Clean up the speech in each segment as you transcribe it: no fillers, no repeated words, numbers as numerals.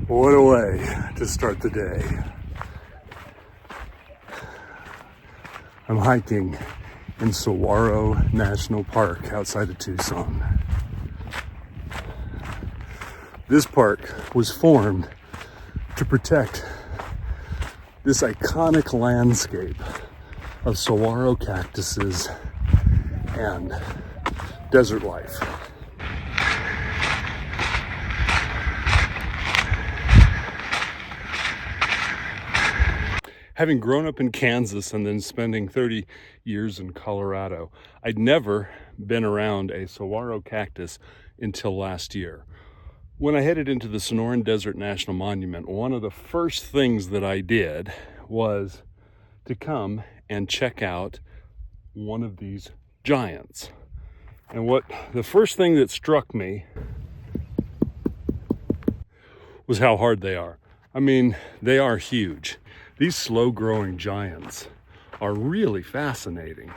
What a way to start the day. I'm hiking in Saguaro National Park outside of Tucson. This park was formed to protect this iconic landscape of saguaro cactuses and desert life. Having grown up in Kansas and then spending 30 years in Colorado, I'd never been around a saguaro cactus until last year. When I headed into the Sonoran Desert National Monument, one of the first things that I did was to come and check out one of these giants. And the first thing that struck me was how hard they are. I mean, they are huge. These slow-growing giants are really fascinating.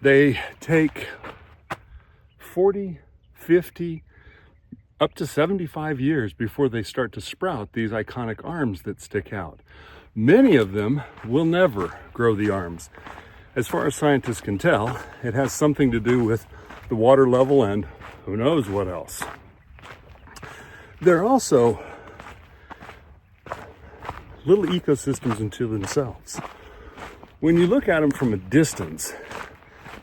They take 40, 50, up to 75 years before they start to sprout these iconic arms that stick out. Many of them will never grow the arms. As far as scientists can tell, it has something to do with the water level and who knows what else. They're also little ecosystems unto themselves. When you look at them from a distance,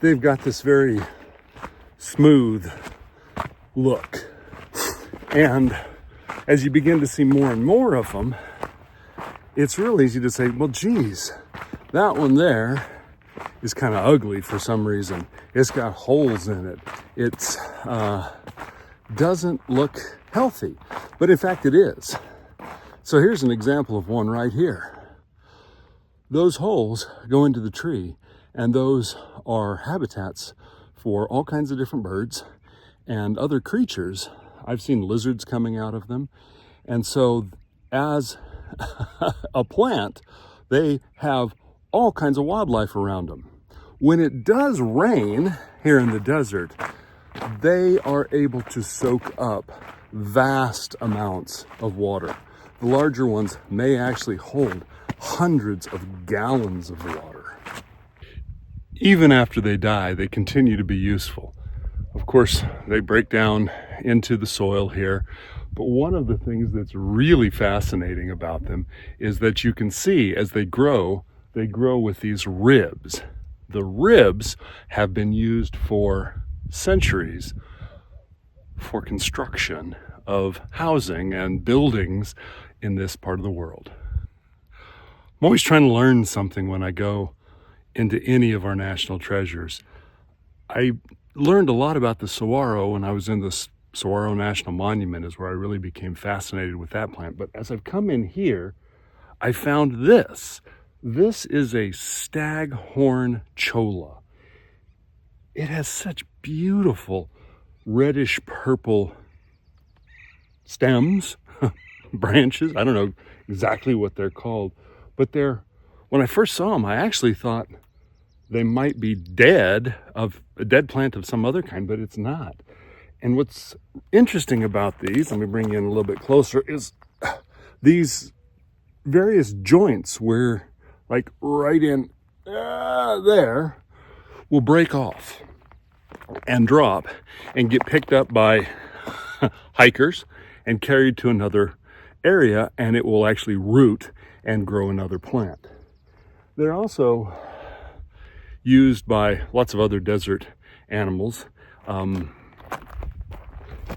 they've got this very smooth look. And as you begin to see more and more of them, it's real easy to say, well, geez, that one there is kind of ugly for some reason. It's got holes in it. It's doesn't look healthy, but in fact it is. So here's an example of one right here. Those holes go into the tree, and those are habitats for all kinds of different birds and other creatures. I've seen lizards coming out of them. And so as a plant, they have all kinds of wildlife around them. When it does rain here in the desert, they are able to soak up vast amounts of water. The larger ones may actually hold hundreds of gallons of water. Even after they die, they continue to be useful. Of course, they break down into the soil here, but one of the things that's really fascinating about them is that you can see as they grow with these ribs. The ribs have been used for centuries for construction of housing and buildings in this part of the world. I'm always trying to learn something when I go into any of our national treasures. I learned a lot about the saguaro when I was in the Saguaro National Monument, is where I really became fascinated with that plant. But as I've come in here, I found this. This is a staghorn cholla. It has such beautiful reddish purple stems, branches. I don't know exactly what they're called, but when I first saw them, I actually thought they might be of a dead plant of some other kind, but it's not. And what's interesting about these, let me bring you in a little bit closer, is these various joints where, like right in there, will break off and drop and get picked up by hikers and carried to another area, and it will actually root and grow another plant. They're also used by lots of other desert animals. The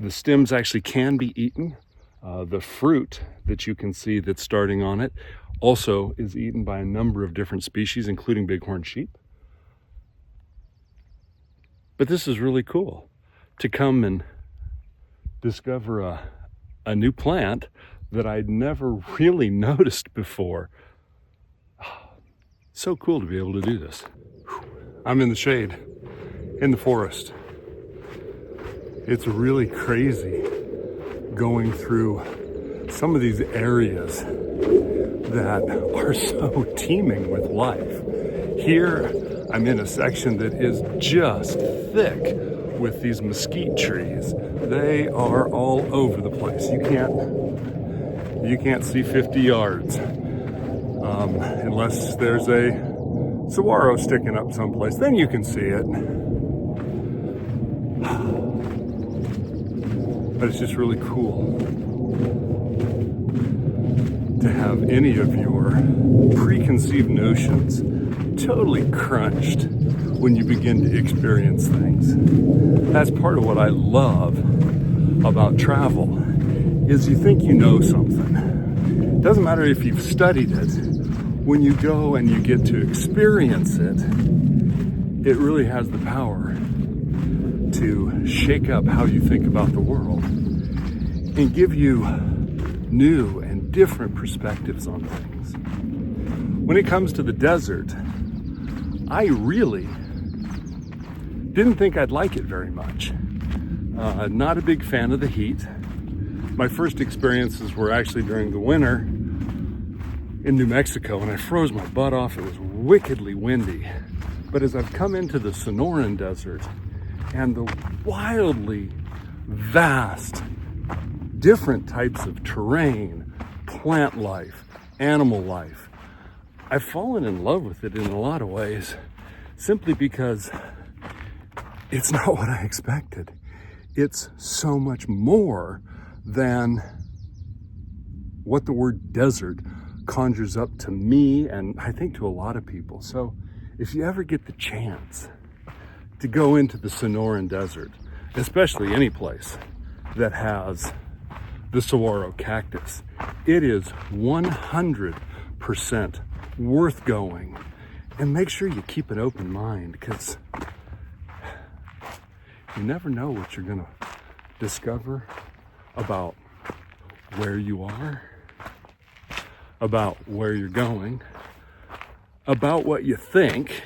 stems actually can be eaten. The fruit that you can see that's starting on it also is eaten by a number of different species, including bighorn sheep. But this is really cool to come and discover a new plant that I'd never really noticed before. So cool to be able to do this. I'm in the shade, in the forest. It's really crazy going through some of these areas that are so teeming with life. Here, I'm in a section that is just thick with these mesquite trees. They are all over the place. You can't you can't see 50 yards unless there's a saguaro sticking up someplace. Then you can see it. But it's just really cool to have any of your preconceived notions totally crunched when you begin to experience things. That's part of what I love about travel, is you think you know something. It doesn't matter if you've studied it. When you go and you get to experience it, it really has the power to shake up how you think about the world and give you new and different perspectives on things. When it comes to the desert, I really didn't think I'd like it very much. Not a big fan of the heat. My first experiences were actually during the winter in New Mexico, and I froze my butt off. It was wickedly windy. But as I've come into the Sonoran Desert and the wildly vast, different types of terrain, plant life, animal life, I've fallen in love with it in a lot of ways, simply because it's not what I expected. It's so much more than what the word desert conjures up to me, and I think to a lot of people. So if you ever get the chance to go into the Sonoran Desert, especially any place that has the saguaro cactus, it is 100% worth going. And make sure you keep an open mind, because you never know what you're gonna discover about where you are, about where you're going, about what you think.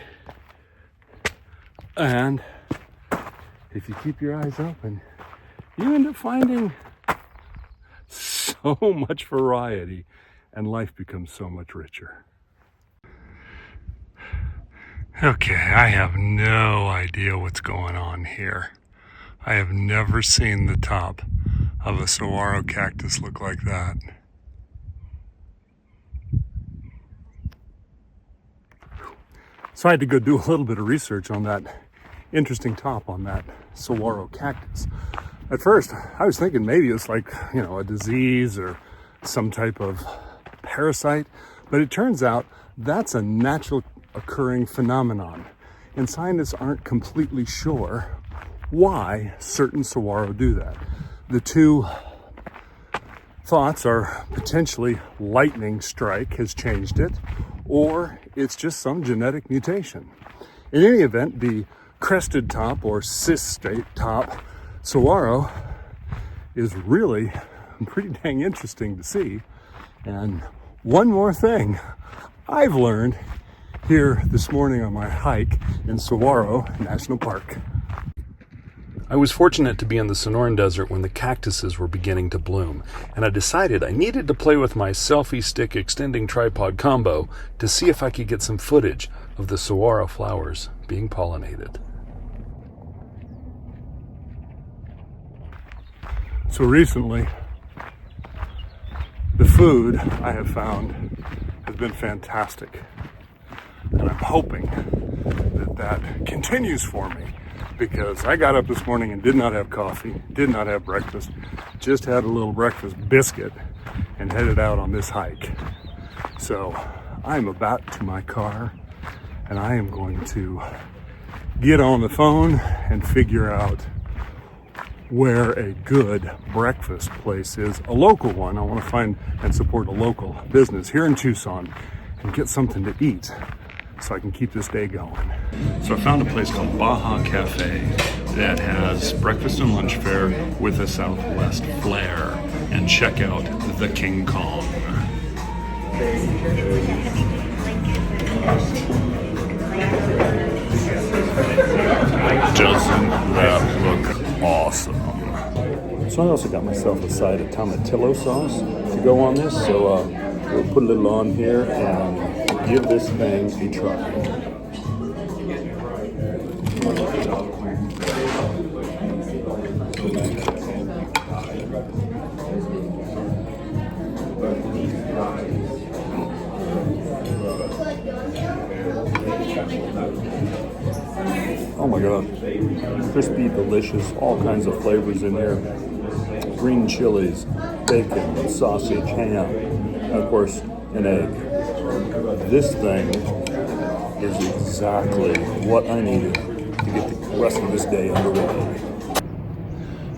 And if you keep your eyes open, you end up finding so much variety, and life becomes so much richer. Okay, I have no idea what's going on here. I have never seen the top of a saguaro cactus look like that. So I had to go do a little bit of research on that interesting top on that saguaro cactus. At first, I was thinking maybe it's like, a disease or some type of parasite, but it turns out that's a natural occurring phenomenon, and scientists aren't completely sure why certain saguaro do that. The two thoughts are potentially lightning strike has changed it, or it's just some genetic mutation. In any event, the crested top or cystate top saguaro is really pretty dang interesting to see. And one more thing I've learned here this morning on my hike in Saguaro National Park. I was fortunate to be in the Sonoran Desert when the cactuses were beginning to bloom, and I decided I needed to play with my selfie stick extending tripod combo to see if I could get some footage of the saguaro flowers being pollinated. So recently, the food I have found has been fantastic. And I'm hoping that continues for me, because I got up this morning and did not have coffee, did not have breakfast, just had a little breakfast biscuit and headed out on this hike. So I'm about to my car, and I am going to get on the phone and figure out where a good breakfast place is, a local one. I want to find and support a local business here in Tucson and get something to eat so I can keep this day going. So I found a place called Baja Cafe that has breakfast and lunch fare with a Southwest flair, and check out the King Kong. Doesn't that look awesome? So I also got myself a side of tomatillo sauce to go on this, so we'll put a little on here and give this thing a try. crispy, delicious, all kinds of flavors in here. Green chilies, bacon, sausage, ham, and of course, an egg. This thing is exactly what I needed to get the rest of this day underway.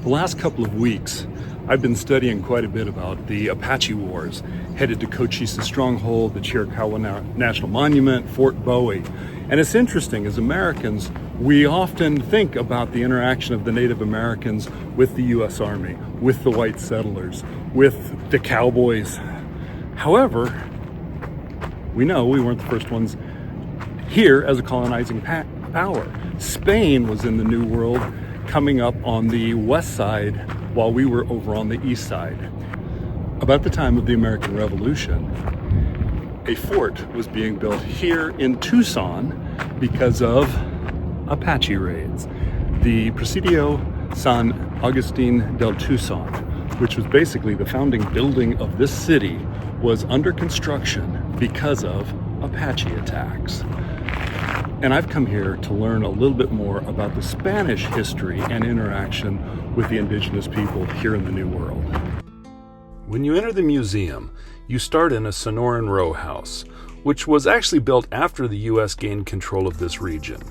The last couple of weeks, I've been studying quite a bit about the Apache Wars, headed to Cochineal Stronghold, the Saguaro National Monument, Fort Bowie. And it's interesting, as Americans, we often think about the interaction of the Native Americans with the U.S. Army, with the white settlers, with the cowboys. However, we know we weren't the first ones here as a colonizing power. Spain was in the New World, coming up on the west side while we were over on the east side. About the time of the American Revolution, a fort was being built here in Tucson because of Apache raids. The Presidio San Agustin del Tucson, which was basically the founding building of this city, was under construction because of Apache attacks. And I've come here to learn a little bit more about the Spanish history and interaction with the indigenous people here in the New World. When you enter the museum, you start in a Sonoran row house, which was actually built after the U.S. gained control of this region.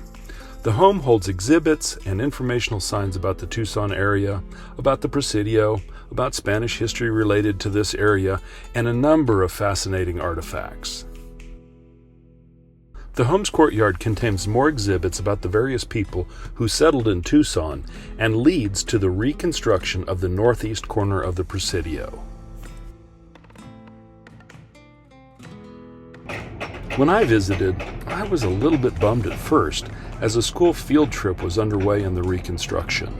The home holds exhibits and informational signs about the Tucson area, about the Presidio, about Spanish history related to this area, and a number of fascinating artifacts. The home's courtyard contains more exhibits about the various people who settled in Tucson and leads to the reconstruction of the northeast corner of the Presidio. When I visited, I was a little bit bummed at first, as a school field trip was underway in the reconstruction.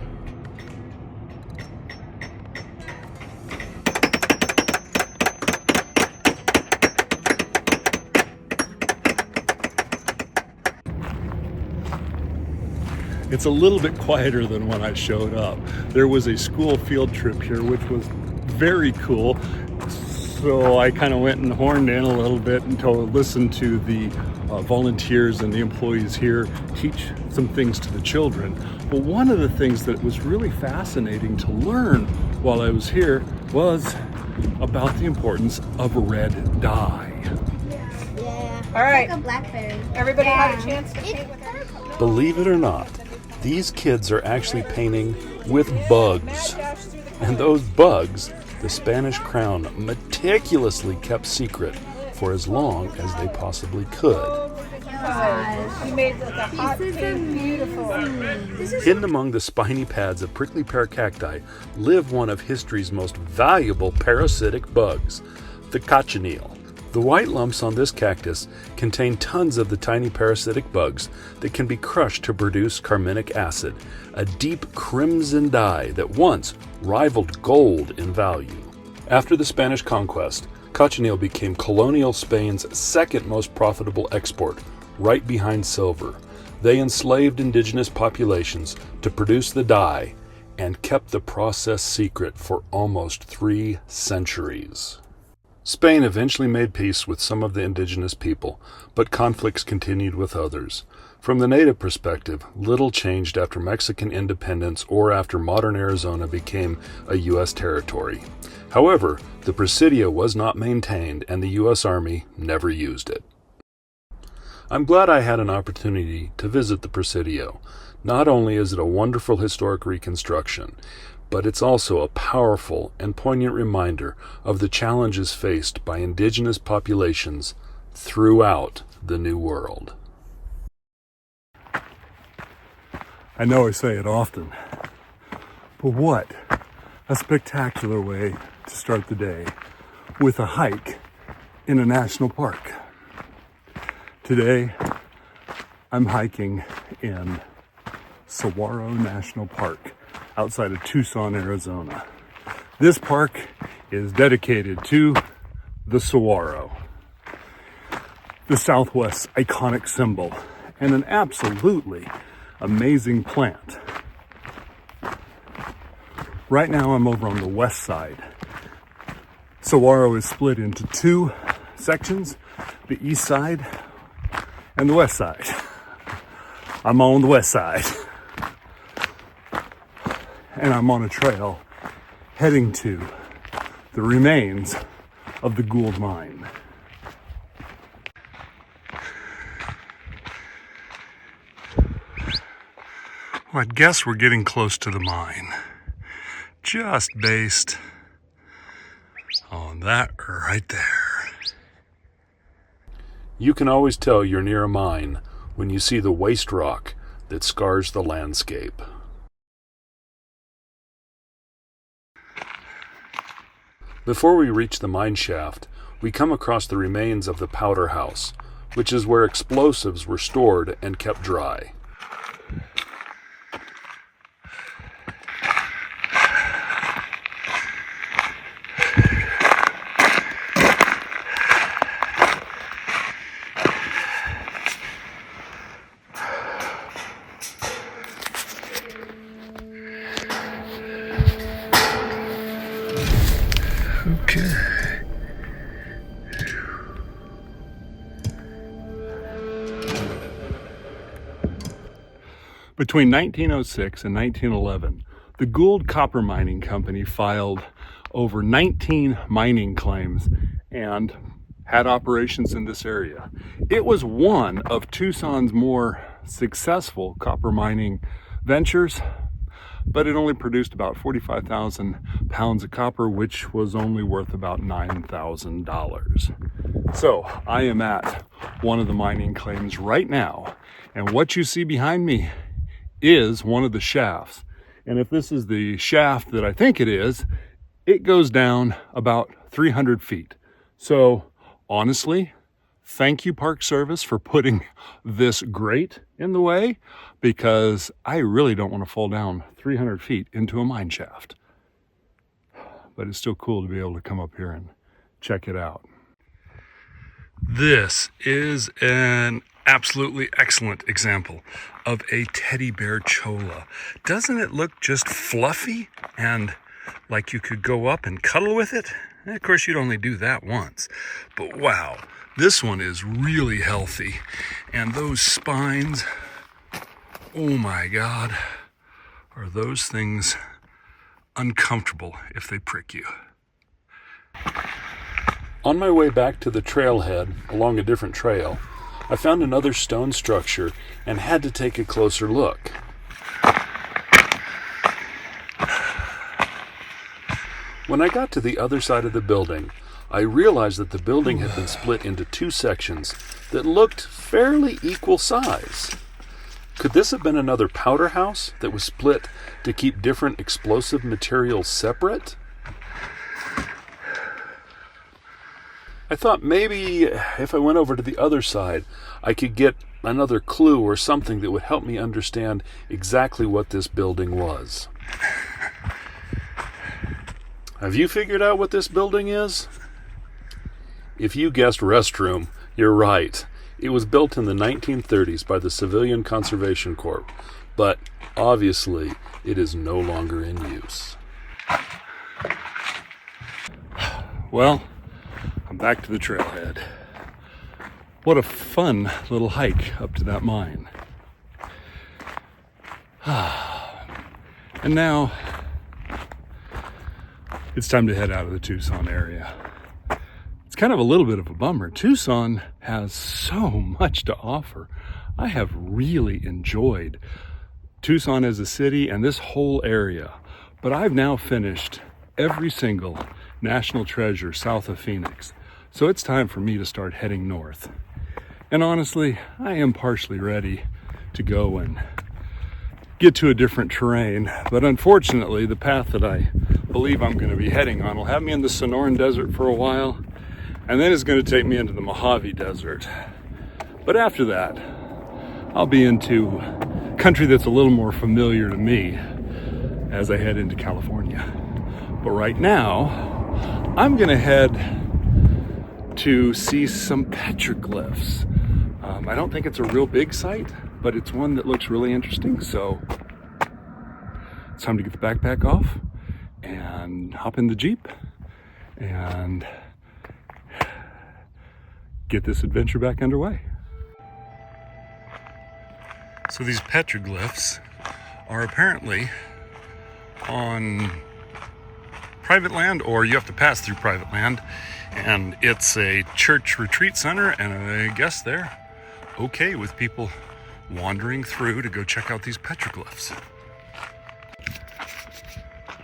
It's a little bit quieter than when I showed up. There was a school field trip here, which was very cool. So I kind of went and horned in a little bit and listened to the volunteers and the employees here teach some things to the children. But one of the things that was really fascinating to learn while I was here was about the importance of red dye. Yeah. All right. Like a blackberry. Everybody had a chance to paint with their color. Believe it or not, these kids are actually painting with bugs. And those bugs, the Spanish crown meticulously kept secret for as long as they possibly could. You made like a hot pink, beautiful. Hidden among the spiny pads of prickly pear cacti live one of history's most valuable parasitic bugs, the cochineal. The white lumps on this cactus contain tons of the tiny parasitic bugs that can be crushed to produce carminic acid, a deep crimson dye that once rivaled gold in value. After the Spanish conquest, cochineal became colonial Spain's second most profitable export, right behind silver. They enslaved indigenous populations to produce the dye and kept the process secret for almost 3 centuries. Spain eventually made peace with some of the indigenous people, but conflicts continued with others. From the native perspective, little changed after Mexican independence or after modern Arizona became a U.S. territory. However, the Presidio was not maintained and the U.S. Army never used it. I'm glad I had an opportunity to visit the Presidio. Not only is it a wonderful historic reconstruction, but it's also a powerful and poignant reminder of the challenges faced by indigenous populations throughout the New World. I know I say it often, but what a spectacular way to start the day with a hike in a national park. Today, I'm hiking in Saguaro National Park outside of Tucson, Arizona. This park is dedicated to the saguaro, the Southwest's iconic symbol, and an absolutely amazing plant. Right now I'm over on the west side. Saguaro is split into 2 sections, the east side and the west side. I'm on the west side. and I'm on a trail heading to the remains of the Gould mine. Well, I guess we're getting close to the mine, just based on that right there. You can always tell you're near a mine when you see the waste rock that scars the landscape. Before we reach the mine shaft, we come across the remains of the powder house, which is where explosives were stored and kept dry. Okay. Between 1906 and 1911, the Gould Copper Mining Company filed over 19 mining claims and had operations in this area. It was one of Tucson's more successful copper mining ventures, but it only produced about 45,000 pounds of copper, which was only worth about $9,000. So I am at one of the mining claims right now, and what you see behind me is one of the shafts. And if this is the shaft that I think it is, it goes down about 300 feet. So honestly, thank you, Park Service, for putting this grate in the way, because I really don't want to fall down 300 feet into a mine shaft. But it's still cool to be able to come up here and check it out. This is an absolutely excellent example of a teddy bear cholla. Doesn't it look just fluffy and like you could go up and cuddle with it? And of course, you'd only do that once. But wow, this one is really healthy. And those spines, oh my God, are those things uncomfortable if they prick you. On my way back to the trailhead along a different trail, I found another stone structure and had to take a closer look. When I got to the other side of the building, I realized that the building had been split into two sections that looked fairly equal size. Could this have been another powder house that was split to keep different explosive materials separate? I thought maybe if I went over to the other side, I could get another clue or something that would help me understand exactly what this building was. Have you figured out what this building is? If you guessed restroom, you're right. It was built in the 1930s by the Civilian Conservation Corps, but obviously it is no longer in use. Well, I'm back to the trailhead. What a fun little hike up to that mine. And now it's time to head out of the Tucson area. It's kind of a little bit of a bummer. Tucson has so much to offer. I have really enjoyed Tucson as a city and this whole area, but I've now finished every single national treasure south of Phoenix. So it's time for me to start heading north. And honestly, I am partially ready to go and get to a different terrain. But unfortunately, the path that I believe I'm going to be heading on will have me in the Sonoran Desert for a while, and then it's going to take me into the Mojave Desert. But after that, I'll be into country that's a little more familiar to me as I head into California. But right now, I'm going to head to see some petroglyphs. I don't think it's a real big site, but it's one that looks really interesting. So it's time to get the backpack off and hop in the Jeep and get this adventure back underway. So these petroglyphs are apparently on private land, or you have to pass through private land. And it's a church retreat center, and I guess they're okay with people wandering through to go check out these petroglyphs.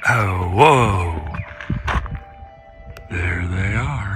Oh, whoa. There they are.